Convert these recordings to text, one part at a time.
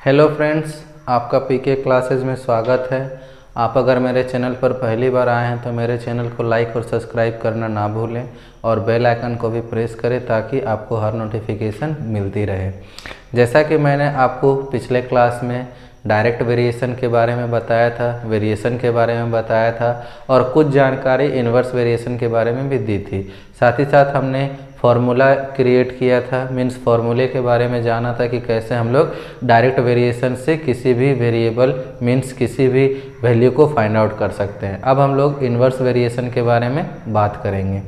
Hello friends, आपका पीके classes में स्वागत है। आप अगर मेरे चैनल पर पहली बार आए हैं तो मेरे चैनल को लाइक और सब्सक्राइब करना ना भूलें और बेल आइकन को भी प्रेस करें ताकि आपको हर नोटिफिकेशन मिलती रहे। जैसा कि मैंने आपको पिछले क्लास में डायरेक्ट वेरिएशन के बारे में बताया था, वेरिएशन के बारे में बताया था और कुछ जानकारी इन्वर्स वेरिएशन के बारे में भी दी थी। साथ ही साथ हमने फार्मूला क्रिएट किया था, मीन्स फार्मूले के बारे में जाना था कि कैसे हम लोग डायरेक्ट वेरिएशन से किसी भी वेरिएबल मीन्स किसी भी वैल्यू को फाइंड आउट कर सकते हैं। अब हम लोग इन्वर्स वेरिएशन के बारे में बात करेंगे।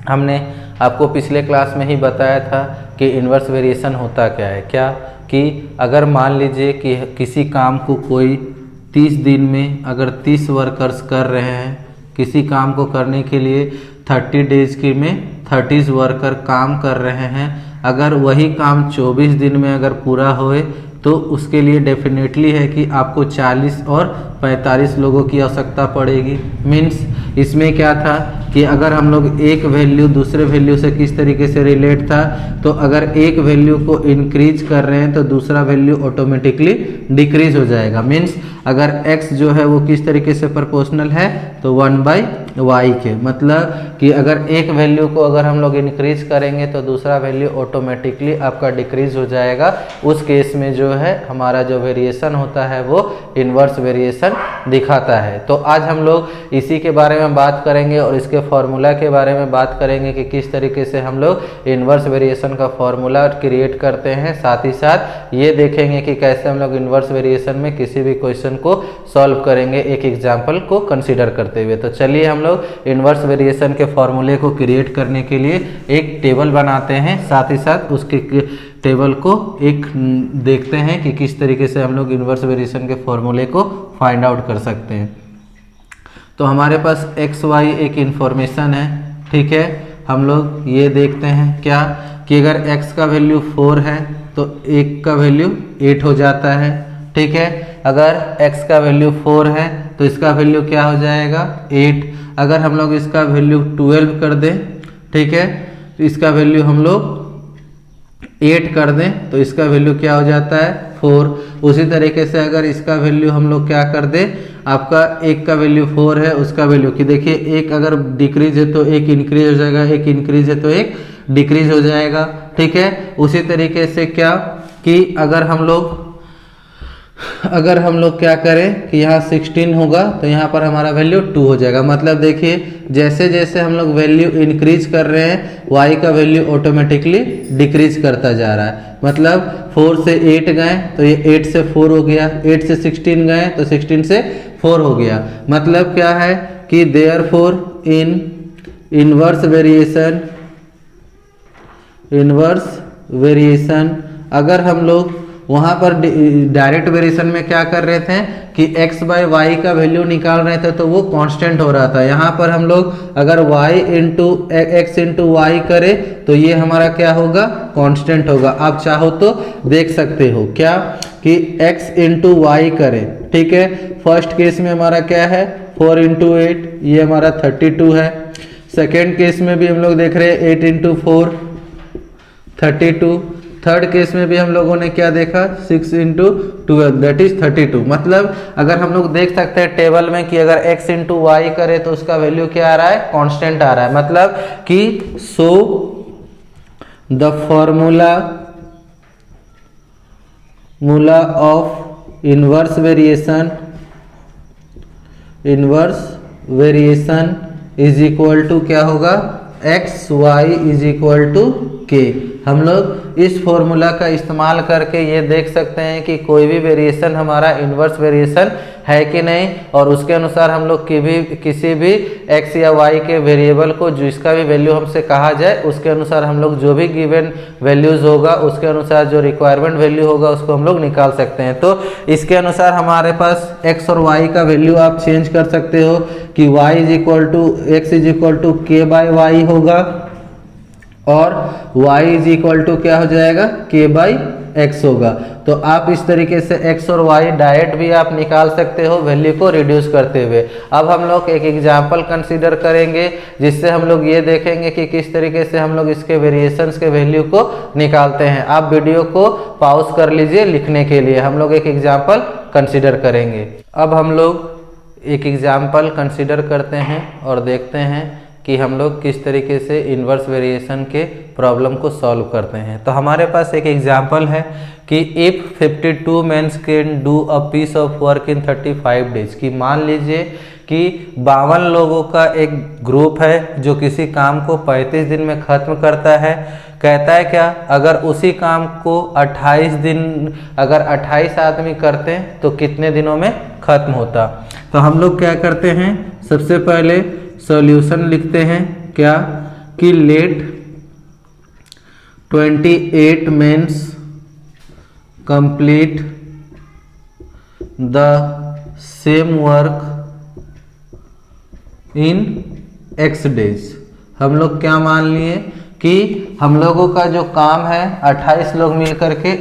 हमने आपको पिछले क्लास में ही बताया था कि इन्वर्स वेरिएशन होता क्या है, क्या कि अगर मान लीजिए कि किसी काम को कोई 30 दिन में अगर 30 वर्कर्स कर रहे हैं, किसी काम को करने के लिए 30 डेज के में 30 वर्कर काम कर रहे हैं, अगर वही काम 24 दिन में अगर पूरा होए तो उसके लिए डेफिनेटली है कि आपको 40 और 45 लोगों की आवश्यकता पड़ेगी। मीन्स इसमें क्या था कि अगर हम लोग एक वैल्यू दूसरे वैल्यू से किस तरीके से रिलेट था, तो अगर एक वैल्यू को इंक्रीज कर रहे हैं तो दूसरा वैल्यू ऑटोमेटिकली डिक्रीज हो जाएगा। मीन्स अगर x जो है वो किस तरीके से प्रोपोर्शनल है तो 1/y के, मतलब कि अगर एक वैल्यू को अगर हम लोग इंक्रीज करेंगे तो दूसरा वैल्यू ऑटोमेटिकली आपका डिक्रीज हो जाएगा। उस केस में जो है हमारा जो वेरिएशन होता है वो इन्वर्स वेरिएशन दिखाता है। तो आज हम लोग इसी के बारे में बात करेंगे और इसके फॉर्मूला के बारे में बात करेंगे कि किस तरीके से हम लोग इन्वर्स वेरिएशन का फॉर्मूला क्रिएट करते हैं। साथ ही साथ ये देखेंगे कि कैसे हम लोग इन्वर्स वेरिएशन में किसी भी क्वेश्चन को सॉल्व करेंगे एक एग्जाम्पल को कंसीडर करते हुए। तो चलिए हम लोग इन्वर्स वेरिएशन के फॉर्मूले को क्रिएट करने के लिए एक टेबल बनाते हैं, साथ ही साथ उसके टेबल को एक देखते हैं कि किस तरीके से हम लोग इन्वर्स वेरिएशन के फॉर्मूले को फाइंड आउट कर सकते हैं। तो हमारे पास एक्स वाई एक इंफॉर्मेशन है, ठीक है। हम लोग ये देखते हैं क्या कि अगर x का वैल्यू 4 है तो 1 का वैल्यू 8 हो जाता है, ठीक है। अगर x का वैल्यू 4 है तो इसका वैल्यू क्या हो जाएगा 8। अगर हम लोग इसका वैल्यू 12 कर दें, ठीक है, तो इसका वैल्यू हम लोग 8 कर दें तो इसका वैल्यू क्या हो जाता है 4। उसी तरीके से अगर इसका वैल्यू हम लोग क्या कर दें, आपका 1 का वैल्यू 4 है, उसका वैल्यू कि देखिए 1 अगर डिक्रीज है तो 1 इंक्रीज हो जाएगा, 1 इंक्रीज है तो 1 डिक्रीज हो जाएगा, ठीक है। उसी तरीके से क्या कि अगर हम लोग क्या करें कि यहाँ 16 होगा तो यहाँ पर हमारा वैल्यू 2 हो जाएगा। मतलब देखिए जैसे जैसे हम लोग वैल्यू इंक्रीज कर रहे हैं y का वैल्यू ऑटोमेटिकली डिक्रीज करता जा रहा है। मतलब 4 से 8 गए तो ये 8 से 4 हो गया, 8 से 16 गए तो 16 से 4 हो गया। मतलब क्या है कि देयरफॉर इन इन्वर्स वेरिएशन अगर हम लोग वहाँ पर डायरेक्ट वेरिएशन में क्या कर रहे थे कि x/y का वैल्यू निकाल रहे थे तो वो कांस्टेंट हो रहा था। यहाँ पर हम लोग अगर x इंटू वाई करें तो ये हमारा क्या होगा कांस्टेंट होगा। आप चाहो तो देख सकते हो क्या कि x इंटू वाई करें, ठीक है। फर्स्ट केस में हमारा क्या है 4 इंटू 8, ये हमारा 32 है। सेकेंड केस में भी हम लोग देख रहे हैं 8 इंटू 4 32। थर्ड केस में भी हम लोगों ने क्या देखा 6 इंटू 12 दैट इज 32। मतलब अगर हम लोग देख सकते हैं टेबल में कि अगर x इंटू वाई करे तो उसका वैल्यू क्या आ रहा है कांस्टेंट आ रहा है। मतलब कि so the formula of inverse variation is equal to क्या होगा x y is equal to k. हम लोग इस फॉर्मूला का इस्तेमाल करके ये देख सकते हैं कि कोई भी वेरिएशन हमारा इन्वर्स वेरिएशन है कि नहीं, और उसके अनुसार हम लोग किसी भी x या y के वेरिएबल को जिसका भी वैल्यू हमसे कहा जाए उसके अनुसार हम लोग जो भी गिवन वैल्यूज होगा उसके अनुसार जो रिक्वायरमेंट वैल्यू होगा उसको हम लोग निकाल सकते हैं। तो इसके अनुसार हमारे पास x और y का वैल्यू आप चेंज कर सकते हो कि y is equal to x is equal to k/y होगा और y इज इक्वल टू क्या हो जाएगा k/2 x होगा। तो आप इस तरीके से x और y डायरेक्ट भी आप निकाल सकते हो वैल्यू को रिड्यूस करते हुए। अब हम लोग एक एग्जाम्पल कंसीडर करेंगे जिससे हम लोग ये देखेंगे कि किस तरीके से हम लोग इसके वेरिएशंस के वैल्यू को निकालते हैं। आप वीडियो को पॉज कर लीजिए लिखने के लिए, हम लोग एक एग्जाम्पल कंसीडर करेंगे। अब हम लोग एक एग्जाम्पल कंसीडर करते हैं और देखते हैं कि हम लोग किस तरीके से इन्वर्स वेरिएशन के प्रॉब्लम को सॉल्व करते हैं। तो हमारे पास एक एग्जाम्पल है कि if 52 mens can do a piece of work in 35 days, कि मान लीजिए कि 52 लोगों का एक ग्रुप है जो किसी काम को 35 दिन में ख़त्म करता है। कहता है क्या, अगर उसी काम को 28 आदमी करते हैं तो कितने दिनों में ख़त्म होता। तो हम लोग क्या करते हैं, सबसे पहले सॉल्यूशन लिखते हैं क्या कि let 28 mens complete the same work in x days. हम लोग क्या मान लिए कि हम लोगों का जो काम है 28 लोग मिलकर के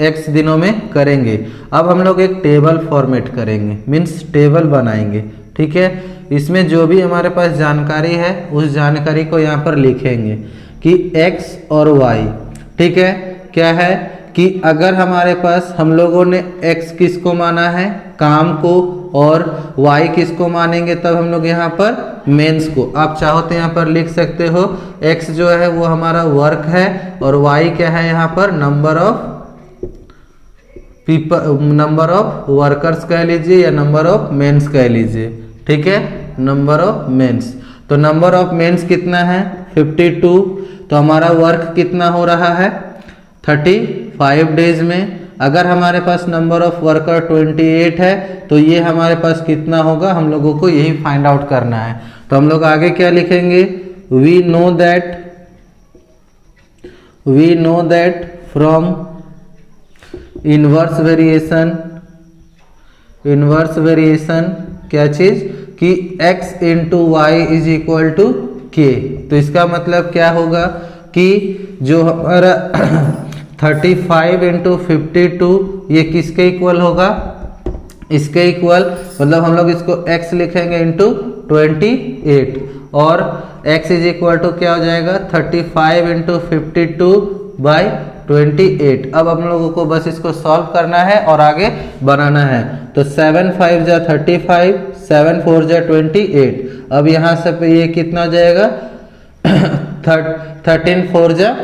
x दिनों में करेंगे। अब हम लोग एक टेबल फॉर्मेट करेंगे, मीन्स टेबल बनाएंगे, ठीक है। इसमें जो भी हमारे पास जानकारी है उस जानकारी को यहाँ पर लिखेंगे कि x और y, ठीक है। क्या है कि अगर हमारे पास हम लोगों ने x किसको माना है, काम को, और y किसको मानेंगे, तब हम लोग यहाँ पर मेंस को। आप चाहो तो यहाँ पर लिख सकते हो x जो है वो हमारा वर्क है और y क्या है यहाँ पर number of people, number of workers कह लीजिए या नंबर ऑफ मेंस कह लीजिए, ठीक है, नंबर ऑफ मेंस। तो नंबर ऑफ मेंस कितना है 52, तो हमारा वर्क कितना हो रहा है 35 डेज में। अगर हमारे पास नंबर ऑफ वर्कर 28 है तो ये हमारे पास कितना होगा, हम लोगों को यही फाइंड आउट करना है। तो हम लोग आगे क्या लिखेंगे, we know that from inverse variation क्या चीज कि x into y is equal to k. तो इसका मतलब क्या होगा कि जो हमारा 35 इंटू 52 ये किसके इक्वल होगा, इसके इक्वल, मतलब हम लोग इसको x लिखेंगे इंटू 28 और x इज इक्वल टू क्या हो जाएगा 35 इंटू 52 बाई 28। अब हम लोगों को बस इसको सॉल्व करना है और आगे बनाना है। तो 7 5 जा 35, 7 4 जा 28। अब यहाँ से ये कितना हो जाएगा 13 4 जा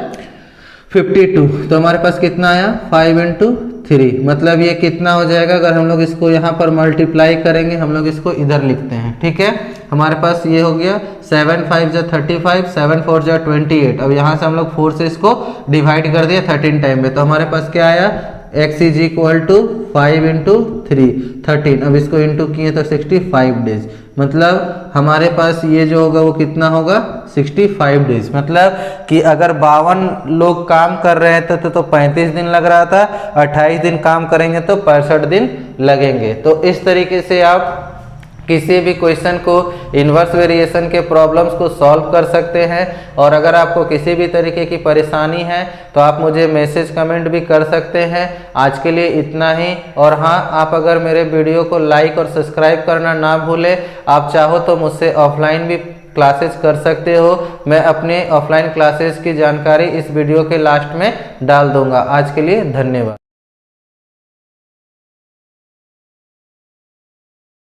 52। तो हमारे पास कितना आया 5 इंटू 3, मतलब ये कितना हो जाएगा, अगर हम लोग इसको यहाँ पर मल्टीप्लाई करेंगे, हम लोग इसको इधर लिखते हैं, ठीक है। हमारे पास ये हो गया 7 5 जा 35, 7 4 जा 28। अब यहाँ से हम लोग 4 से इसको डिवाइड कर दिया 13 टाइम में, तो हमारे पास क्या आया x is equal to 5 into 3 13। अब इसको इंटू किए तो 65 डेज, मतलब हमारे पास ये जो होगा वो कितना होगा 65 डेज। मतलब कि अगर 52 लोग काम कर रहे थे तो 35 दिन लग रहा था, 28 दिन काम करेंगे तो 65 दिन लगेंगे। तो इस तरीके से आप किसी भी क्वेश्चन को इन्वर्स वेरिएशन के प्रॉब्लम्स को सॉल्व कर सकते हैं। और अगर आपको किसी भी तरीके की परेशानी है तो आप मुझे मैसेज कमेंट भी कर सकते हैं। आज के लिए इतना ही। और हाँ, आप अगर मेरे वीडियो को लाइक और सब्सक्राइब करना ना भूलें। आप चाहो तो मुझसे ऑफलाइन भी क्लासेस कर सकते हो। मैं अपने ऑफलाइन क्लासेस की जानकारी इस वीडियो के लास्ट में डाल दूंगा। आज के लिए धन्यवाद।